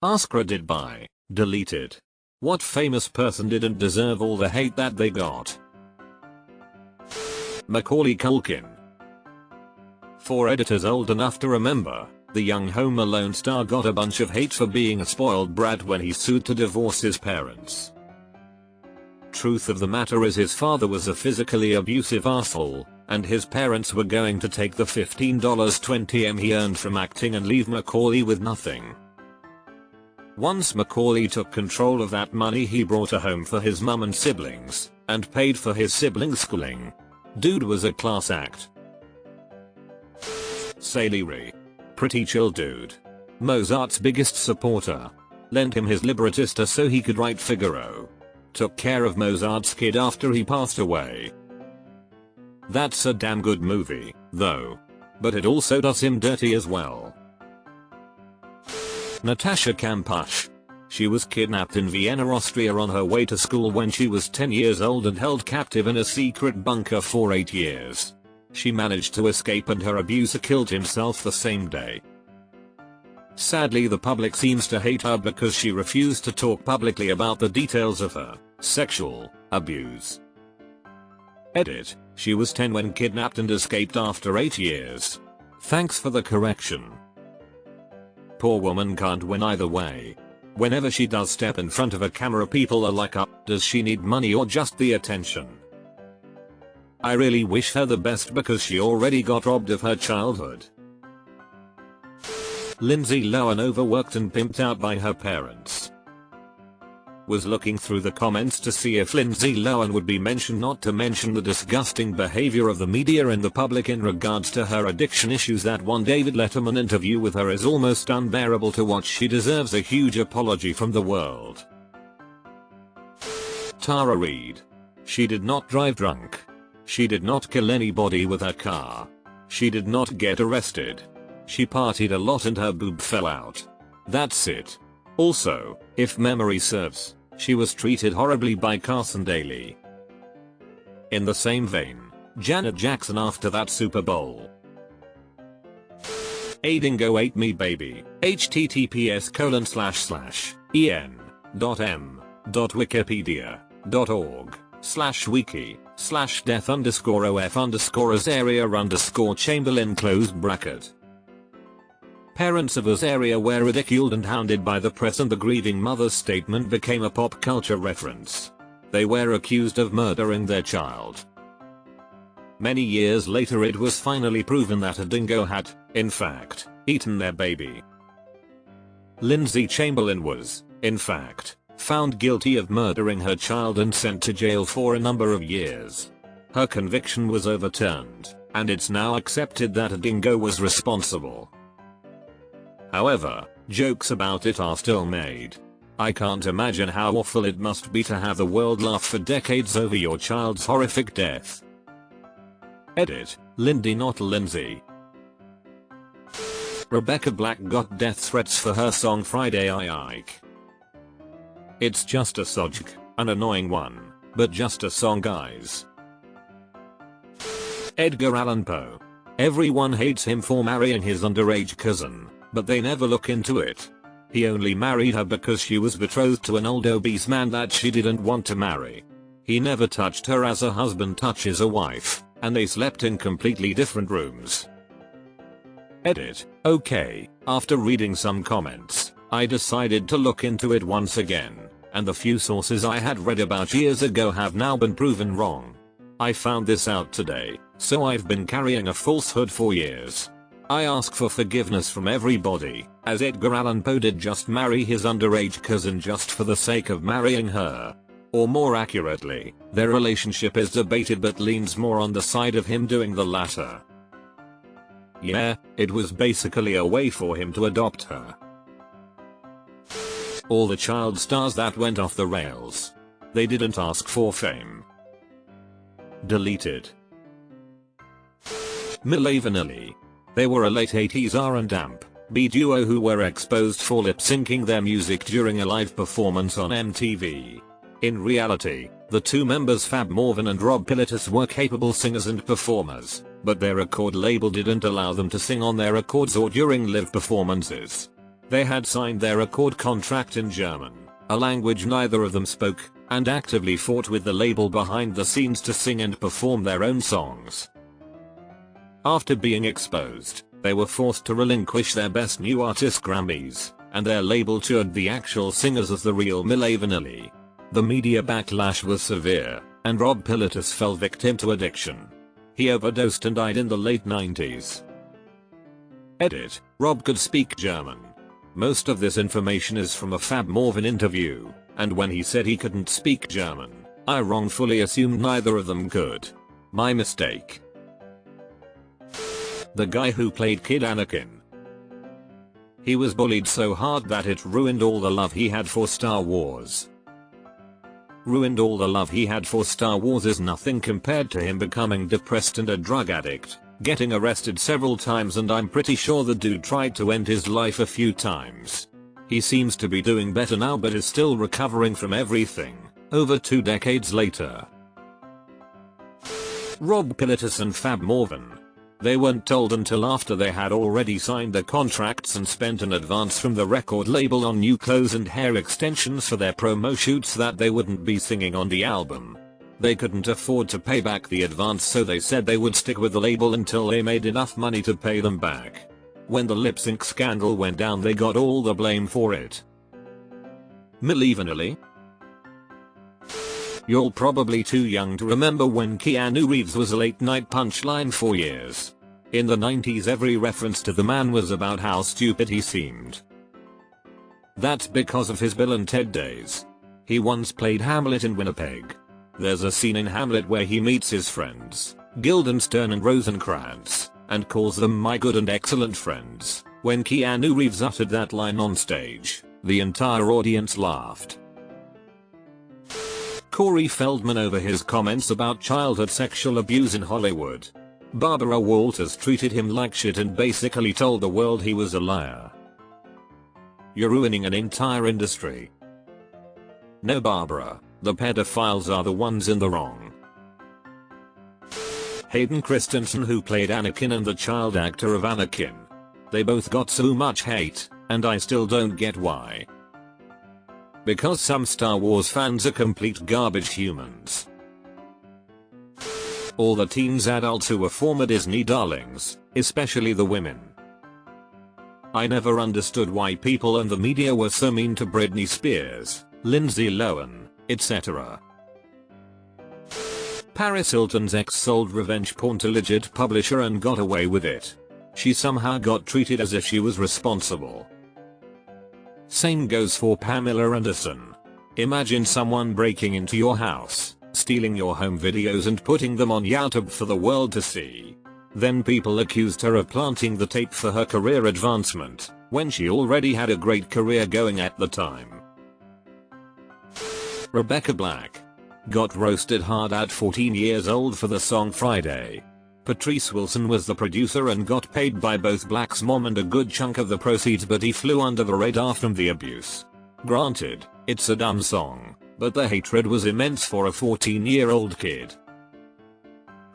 AskReddit by deleted. What famous person didn't deserve all the hate that they got? Macaulay Culkin. For editors old enough to remember, the young Home Alone star got a bunch of hate for being a spoiled brat when he sued to divorce his parents. Truth of the matter is his father was a physically abusive asshole, and his parents were going to take the $15.20 he earned from acting and leave Macaulay with nothing. Once Macaulay took control of that money, he brought a home for his mum and siblings, and paid for his siblings' schooling. Dude was a class act. Salieri. Pretty chill dude. Mozart's biggest supporter. Lent him his librettista so he could write Figaro. Took care of Mozart's kid after he passed away. That's a damn good movie, though. But it also does him dirty as well. Natasha Kampusch. She was kidnapped in Vienna, Austria on her way to school when she was 10 years old and held captive in a secret bunker for 8 years. She managed to escape and her abuser killed himself the same day. Sadly, the public seems to hate her because she refused to talk publicly about the details of her sexual abuse. Edit. She was 10 when kidnapped and escaped after 8 years. Thanks for the correction. Poor woman can't win either way. Whenever she does step in front of a camera, people are like, does she need money or just the attention? I really wish her the best because she already got robbed of her childhood. Lindsay Lohan overworked and pimped out by her parents. Was looking through the comments to see if Lindsay Lohan would be mentioned, not to mention the disgusting behavior of the media and the public in regards to her addiction issues. That one David Letterman interview with her is almost unbearable to watch. She deserves a huge apology from the world. Tara Reid. She did not drive drunk. She did not kill anybody with her car. She did not get arrested. She partied a lot and her boob fell out. That's it. Also, if memory serves, she was treated horribly by Carson Daly. In the same vein, Janet Jackson after that Super Bowl. A dingo ate me baby. https://en.m.wiki.org/death_of_Azaria_Chamberlain . Parents of Azaria were ridiculed and hounded by the press, and the grieving mother's statement became a pop culture reference. They were accused of murdering their child. Many years later, it was finally proven that a dingo had, in fact, eaten their baby. Lindsay Chamberlain was, in fact, found guilty of murdering her child and sent to jail for a number of years. Her conviction was overturned, and it's now accepted that a dingo was responsible. However, jokes about it are still made. I can't imagine how awful it must be to have the world laugh for decades over your child's horrific death. Edit. Lindy not Lindsay. Rebecca Black got death threats for her song Friday I Ike. It's just a sojk, an annoying one, but just a song, guys. Edgar Allan Poe. Everyone hates him for marrying his underage cousin, but they never look into it. He only married her because she was betrothed to an old obese man that she didn't want to marry. He never touched her as a husband touches a wife, and they slept in completely different rooms. Edit. Okay, after reading some comments, I decided to look into it once again, and the few sources I had read about years ago have now been proven wrong. I found this out today, so I've been carrying a falsehood for years. I ask for forgiveness from everybody, as Edgar Allan Poe did just marry his underage cousin just for the sake of marrying her. Or more accurately, their relationship is debated but leans more on the side of him doing the latter. Yeah, it was basically a way for him to adopt her. All the child stars that went off the rails. They didn't ask for fame. Deleted. Milli Vanilli. They were a late 80s R&B duo who were exposed for lip-syncing their music during a live performance on MTV. In reality, the two members Fab Morvan and Rob Pilatus were capable singers and performers, but their record label didn't allow them to sing on their records or during live performances. They had signed their record contract in German, a language neither of them spoke, and actively fought with the label behind the scenes to sing and perform their own songs. After being exposed, they were forced to relinquish their Best New Artist Grammys, and their label toured the actual singers as the real Milli Vanilli. The media backlash was severe, and Rob Pilatus fell victim to addiction. He overdosed and died in the late 90s. Edit: Rob could speak German. Most of this information is from a Fab Morvan interview, and when he said he couldn't speak German, I wrongfully assumed neither of them could. My mistake. The guy who played Kid Anakin. He was bullied so hard that it ruined all the love he had for Star Wars. Ruined all the love he had for Star Wars is nothing compared to him becoming depressed and a drug addict, getting arrested several times, and I'm pretty sure the dude tried to end his life a few times. He seems to be doing better now but is still recovering from everything, over 2 decades later. Rob Pilatus and Fab Morvan. They weren't told until after they had already signed the contracts and spent an advance from the record label on new clothes and hair extensions for their promo shoots that they wouldn't be singing on the album. They couldn't afford to pay back the advance, so they said they would stick with the label until they made enough money to pay them back. When the lip sync scandal went down, they got all the blame for it. Milli Vanilli? You're probably too young to remember when Keanu Reeves was a late night punchline for years. In the 90s, every reference to the man was about how stupid he seemed. That's because of his Bill and Ted days. He once played Hamlet in Winnipeg. There's a scene in Hamlet where he meets his friends, Guildenstern and Rosencrantz, and calls them my good and excellent friends. When Keanu Reeves uttered that line on stage, the entire audience laughed. Corey Feldman over his comments about childhood sexual abuse in Hollywood. Barbara Walters treated him like shit and basically told the world he was a liar. You're ruining an entire industry. No, Barbara, the pedophiles are the ones in the wrong. Hayden Christensen, who played Anakin, and the child actor of Anakin. They both got so much hate, and I still don't get why. Because some Star Wars fans are complete garbage humans. All the teens adults who were former Disney darlings, especially the women. I never understood why people and the media were so mean to Britney Spears, Lindsay Lohan, etc. Paris Hilton's ex sold revenge porn to legit publisher and got away with it. She somehow got treated as if she was responsible. Same goes for Pamela Anderson. Imagine someone breaking into your house, stealing your home videos and putting them on YouTube for the world to see. Then people accused her of planting the tape for her career advancement, when she already had a great career going at the time. Rebecca Black. Got roasted hard at 14 years old for the song Friday. Patrice Wilson was the producer and got paid by both Black's mom and a good chunk of the proceeds, but he flew under the radar from the abuse. Granted, it's a dumb song, but the hatred was immense for a 14-year-old kid.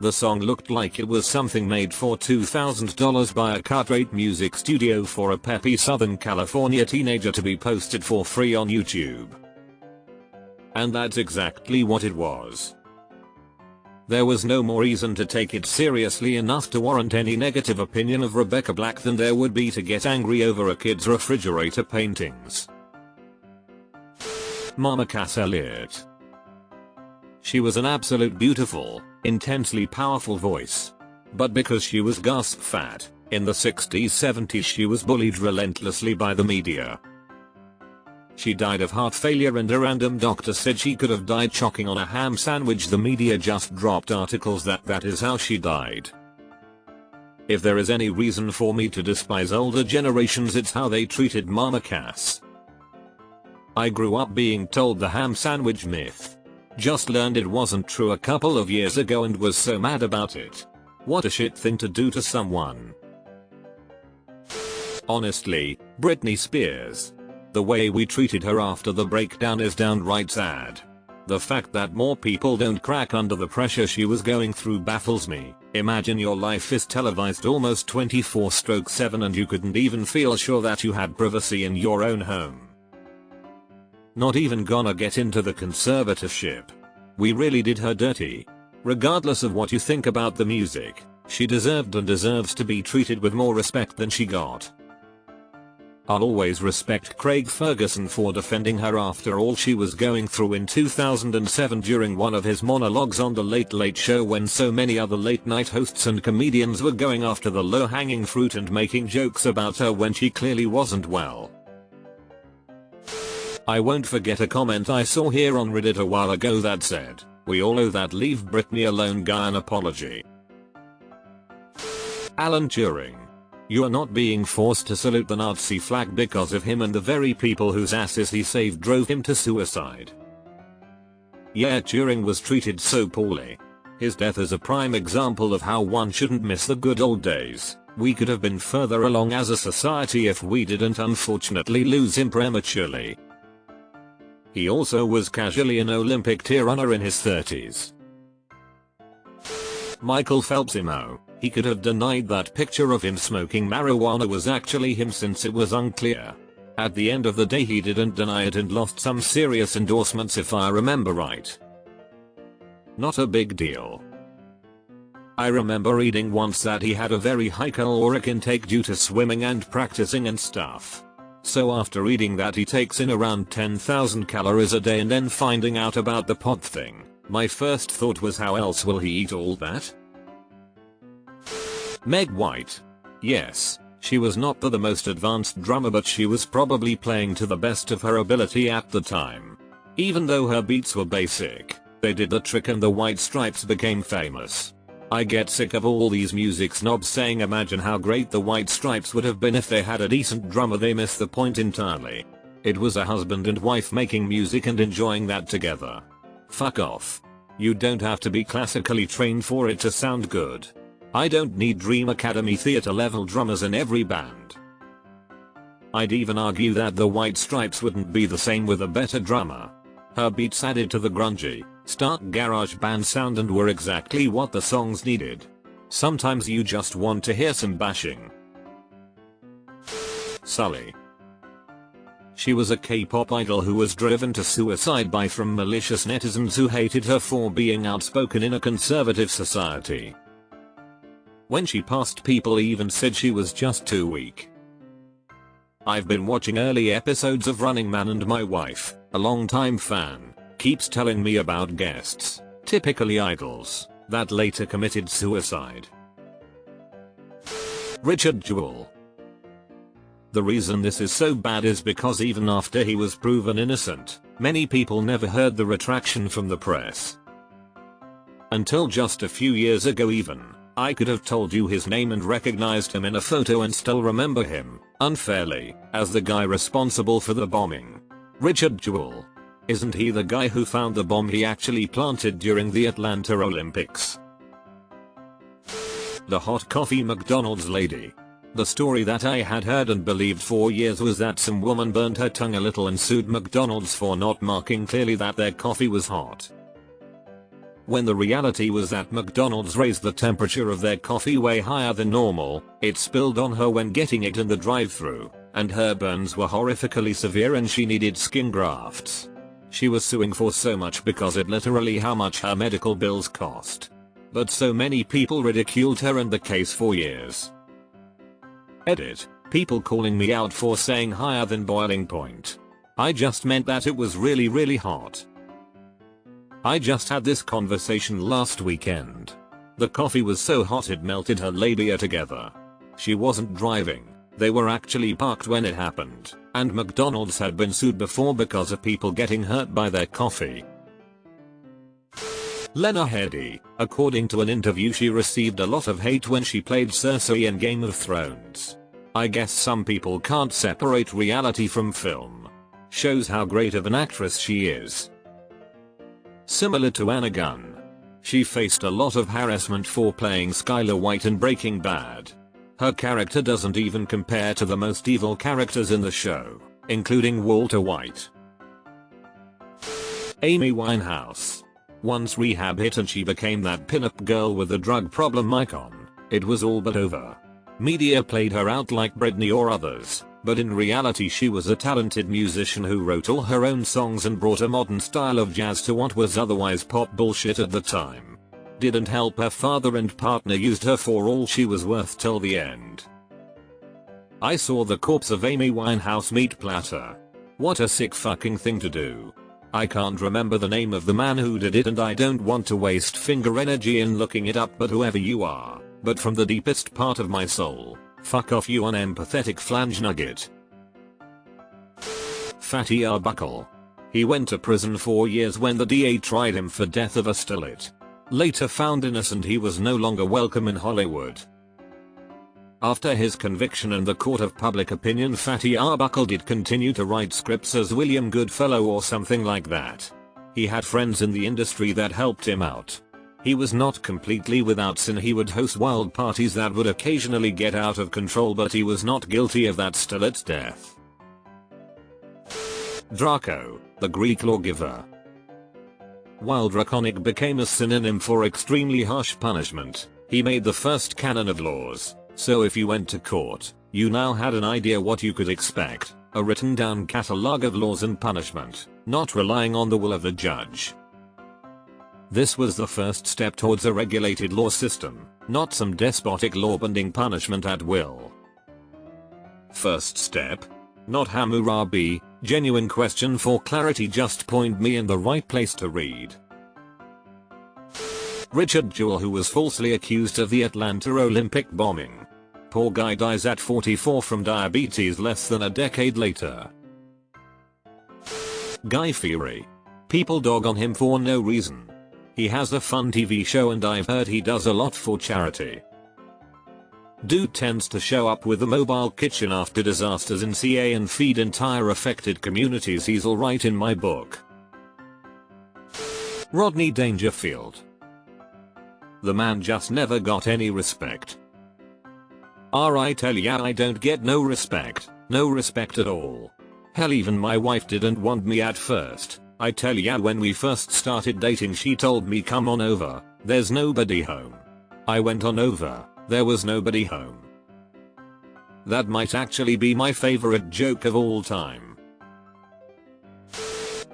The song looked like it was something made for $2,000 by a cut-rate music studio for a peppy Southern California teenager to be posted for free on YouTube. And that's exactly what it was. There was no more reason to take it seriously enough to warrant any negative opinion of Rebecca Black than there would be to get angry over a kid's refrigerator paintings. Mama Cass Elliot. She was an absolute beautiful, intensely powerful voice. But because she was gasp fat, in the 60s 70s she was bullied relentlessly by the media. She died of heart failure and a random doctor said she could have died choking on a ham sandwich. The media just dropped articles that is how she died. If there is any reason for me to despise older generations, it's how they treated Mama Cass. I grew up being told the ham sandwich myth. Just learned it wasn't true a couple of years ago and was so mad about it. What a shit thing to do to someone. Honestly, Britney Spears. The way we treated her after the breakdown is downright sad. The fact that more people don't crack under the pressure she was going through baffles me. Imagine your life is televised almost 24/7 and you couldn't even feel sure that you had privacy in your own home. Not even gonna get into the conservatorship. We really did her dirty. Regardless of what you think about the music, she deserved and deserves to be treated with more respect than she got. I'll always respect Craig Ferguson for defending her after all she was going through in 2007 during one of his monologues on The Late Late Show when so many other late night hosts and comedians were going after the low-hanging fruit and making jokes about her when she clearly wasn't well. I won't forget a comment I saw here on Reddit a while ago that said, "We all owe that leave Britney alone guy an apology." Alan Turing. You are not being forced to salute the Nazi flag because of him and the very people whose asses he saved drove him to suicide. Yeah, Turing was treated so poorly. His death is a prime example of how one shouldn't miss the good old days. We could have been further along as a society if we didn't unfortunately lose him prematurely. He also was casually an Olympic tier runner in his 30s. Michael Phelps emo. He could have denied that picture of him smoking marijuana was actually him since it was unclear. At the end of the day he didn't deny it and lost some serious endorsements if I remember right. Not a big deal. I remember reading once that he had a very high caloric intake due to swimming and practicing and stuff. So after reading that he takes in around 10,000 calories a day and then finding out about the pot thing, my first thought was how else will he eat all that? Meg White. Yes, she was not the most advanced drummer but she was probably playing to the best of her ability at the time. Even though her beats were basic, they did the trick and the White Stripes became famous. I get sick of all these music snobs saying imagine how great the White Stripes would have been if they had a decent drummer. They miss the point entirely. It was a husband and wife making music and enjoying that together. Fuck off. You don't have to be classically trained for it to sound good. I don't need Dream Academy theater level drummers in every band. I'd even argue that the White Stripes wouldn't be the same with a better drummer. Her beats added to the grungy, stark garage band sound and were exactly what the songs needed. Sometimes you just want to hear some bashing. Sully. She was a K-pop idol who was driven to suicide by from malicious netizens who hated her for being outspoken in a conservative society. When she passed, people even said she was just too weak. I've been watching early episodes of Running Man and my wife, a longtime fan, keeps telling me about guests, typically idols, that later committed suicide. Richard Jewell. The reason this is so bad is because even after he was proven innocent, many people never heard the retraction from the press. Until just a few years ago even, I could have told you his name and recognized him in a photo and still remember him, unfairly, as the guy responsible for the bombing. Richard Jewell. Isn't he the guy who found the bomb he actually planted during the Atlanta Olympics? The hot coffee McDonald's lady. The story that I had heard and believed for years was that some woman burned her tongue a little and sued McDonald's for not marking clearly that their coffee was hot. When the reality was that McDonald's raised the temperature of their coffee way higher than normal, it spilled on her when getting it in the drive-thru, and her burns were horrifically severe and she needed skin grafts. She was suing for so much because it literally how much her medical bills cost. But so many people ridiculed her and the case for years. Edit. People calling me out for saying higher than boiling point. I just meant that it was really hot. I just had this conversation last weekend. The coffee was so hot it melted her labia together. She wasn't driving, they were actually parked when it happened, and McDonald's had been sued before because of people getting hurt by their coffee. Lena Headey. According to an interview, she received a lot of hate when she played Cersei in Game of Thrones. I guess some people can't separate reality from film. Shows how great of an actress she is. Similar to Anna Gunn. She faced a lot of harassment for playing Skylar White in Breaking Bad. Her character doesn't even compare to the most evil characters in the show, including Walter White. Amy Winehouse. Once rehab hit and she became that pinup girl with a drug problem icon, it was all but over. Media played her out like Britney or others, but in reality she was a talented musician who wrote all her own songs and brought a modern style of jazz to what was otherwise pop bullshit at the time. Didn't help her father and partner used her for all she was worth till the end. I saw the corpse of Amy Winehouse meat platter. What a sick fucking thing to do. I can't remember the name of the man who did it and I don't want to waste finger energy in looking it up, but whoever you are, but from the deepest part of my soul, fuck off you unempathetic flange nugget. Fatty Arbuckle. He went to prison 4 years when the DA tried him for death of a starlet. Later found innocent, he was no longer welcome in Hollywood. After his conviction in the court of public opinion, Fatty Arbuckle did continue to write scripts as William Goodfellow or something like that. He had friends in the industry that helped him out. He was not completely without sin. He would host wild parties that would occasionally get out of control, but he was not guilty of that starlet's death. Draco, the Greek lawgiver. While draconic became a synonym for extremely harsh punishment, he made the first canon of laws. So if you went to court, you now had an idea what you could expect, a written down catalogue of laws and punishment, not relying on the will of the judge. This was the first step towards a regulated law system, not some despotic law-bending punishment at will. First step? Not Hammurabi, genuine question for clarity, just point me in the right place to read. Richard Jewell, who was falsely accused of the Atlanta Olympic bombing. Poor guy dies at 44 from diabetes less than a decade later. Guy Fieri. People dog on him for no reason. He has a fun TV show and I've heard he does a lot for charity. Dude tends to show up with a mobile kitchen after disasters in CA and feed entire affected communities. He's alright in my book. Rodney Dangerfield. The man just never got any respect. I tell ya, I don't get no respect at all. Hell, even my wife didn't want me at first. I tell ya, when we first started dating she told me come on over, there's nobody home. I went on over, there was nobody home. That might actually be my favorite joke of all time.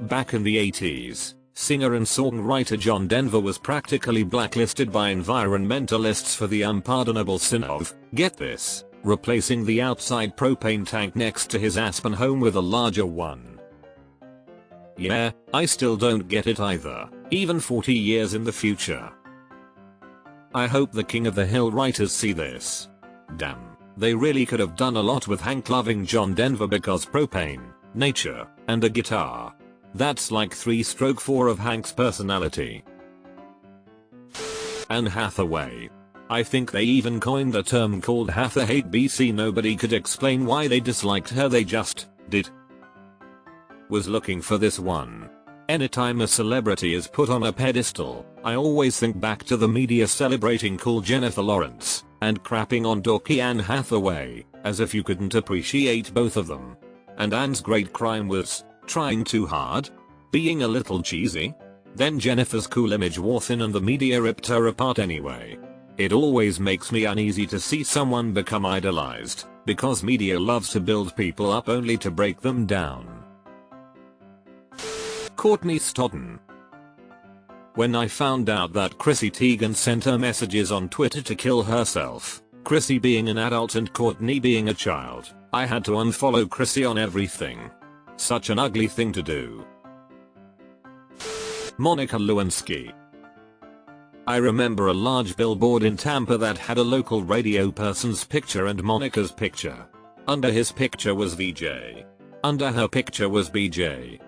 Back in the 80s, singer and songwriter John Denver was practically blacklisted by environmentalists for the unpardonable sin of, get this, replacing the outside propane tank next to his Aspen home with a larger one. Yeah, I still don't get it either, even 40 years in the future. I hope the King of the Hill writers see this. Damn, they really could have done a lot with Hank loving John Denver, because propane, nature, and a guitar. That's like 3/4 of Hank's personality. Anne Hathaway. I think they even coined the term called Hatha hate BC. Nobody could explain why they disliked her, they just did. Was looking for this one. Anytime a celebrity is put on a pedestal, I always think back to the media celebrating cool Jennifer Lawrence and crapping on dorky Anne Hathaway, as if you couldn't appreciate both of them. And Anne's great crime was trying too hard? Being a little cheesy? Then Jennifer's cool image wore thin and the media ripped her apart anyway. It always makes me uneasy to see someone become idolized, because media loves to build people up only to break them down. Courtney Stodden. When I found out that Chrissy Teigen sent her messages on Twitter to kill herself, Chrissy being an adult and Courtney being a child, I had to unfollow Chrissy on everything. Such an ugly thing to do. Monica Lewinsky. I remember a large billboard in Tampa that had a local radio person's picture and Monica's picture. Under his picture was VJ. Under her picture was BJ.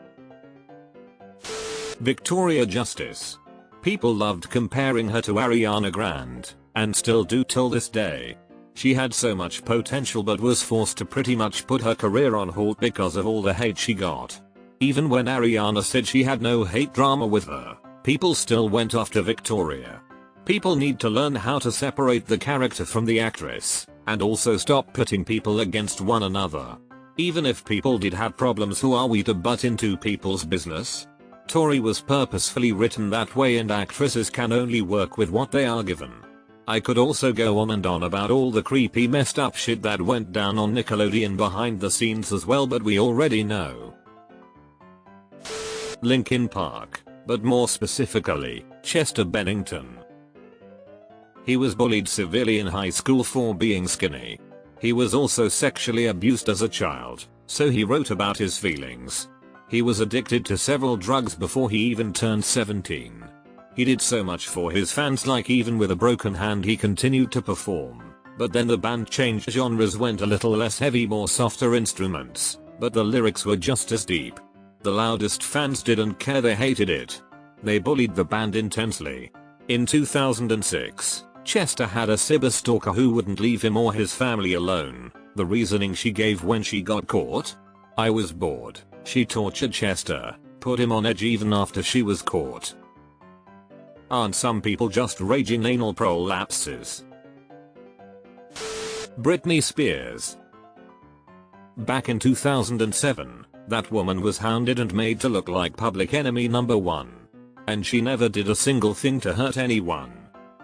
Victoria Justice. People loved comparing her to Ariana Grande, and still do till this day. She had so much potential but was forced to pretty much put her career on hold because of all the hate she got. Even when Ariana said she had no hate drama with her, people still went after Victoria. People need to learn how to separate the character from the actress, and also stop putting people against one another. Even if people did have problems, who are we to butt into people's business? story was purposefully written that way and actresses can only work with what they are given. I could also go on and on about all the creepy messed up shit that went down on Nickelodeon behind the scenes as well, but we already know. Linkin Park, but more specifically, Chester Bennington. He was bullied severely in high school for being skinny. He was also sexually abused as a child, so he wrote about his feelings. He was addicted to several drugs before he even turned 17. He did so much for his fans, like even with a broken hand he continued to perform. But then the band changed genres, went a little less heavy, more softer instruments, but the lyrics were just as deep. The loudest fans didn't care, they hated it. They bullied the band intensely. In 2006, Chester had a cyberstalker who wouldn't leave him or his family alone. The reasoning she gave when she got caught? I was bored. She tortured Chester, put him on edge even after she was caught. Aren't some people just raging anal prolapses? Britney Spears. Back in 2007, that woman was hounded and made to look like public enemy number one. And she never did a single thing to hurt anyone.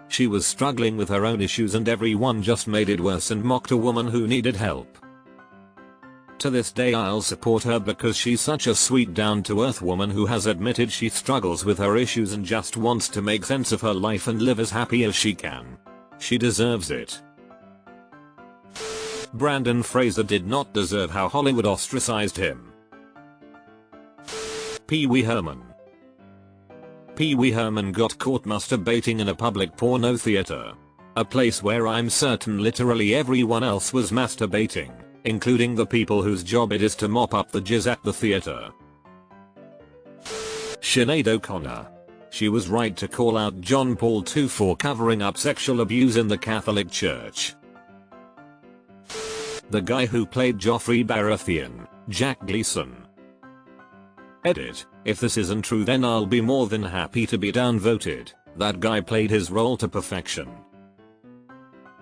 She was struggling with her own issues and everyone just made it worse and mocked a woman who needed help. To this day I'll support her because she's such a sweet, down-to-earth woman who has admitted she struggles with her issues and just wants to make sense of her life and live as happy as she can. She deserves it. Brandon Fraser did not deserve how Hollywood ostracized him. Pee Wee Herman. Pee Wee Herman got caught masturbating in a public porno theater. A place where I'm certain literally everyone else was masturbating, including the people whose job it is to mop up the jizz at the theater. Sinead O'Connor. She was right to call out John Paul II for covering up sexual abuse in the Catholic Church. The guy who played Joffrey Baratheon, Jack Gleason. Edit: if this isn't true then I'll be more than happy to be downvoted. That guy played his role to perfection.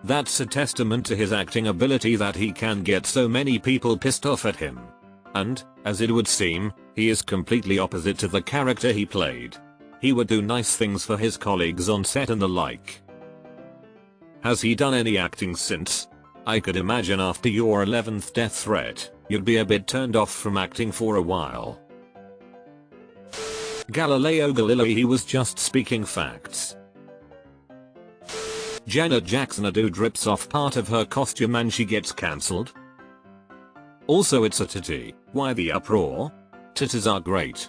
That's a testament to his acting ability that he can get so many people pissed off at him. And, as it would seem, he is completely opposite to the character he played. He would do nice things for his colleagues on set and the like. Has he done any acting since? I could imagine after your 11th death threat, you'd be a bit turned off from acting for a while. Galileo Galilei, he was just speaking facts. Janet Jackson, a dude rips off part of her costume and she gets cancelled. Also it's a titty, why the uproar? Titties are great.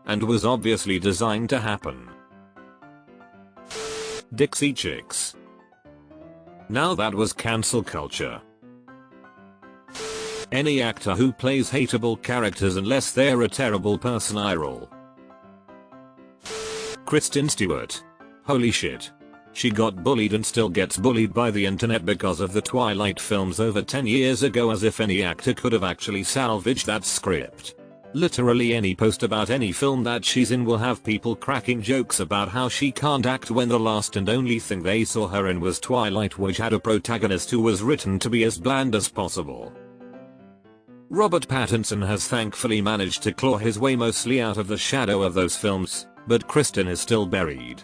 And was obviously designed to happen. Dixie Chicks. Now that was cancel culture. Any actor who plays hateable characters unless they're a terrible person, I roll. Kristen Stewart. Holy shit. She got bullied and still gets bullied by the internet because of the Twilight films over 10 years ago, as if any actor could have actually salvaged that script. Literally any post about any film that she's in will have people cracking jokes about how she can't act when the last and only thing they saw her in was Twilight, which had a protagonist who was written to be as bland as possible. Robert Pattinson has thankfully managed to claw his way mostly out of the shadow of those films, but Kristen is still buried.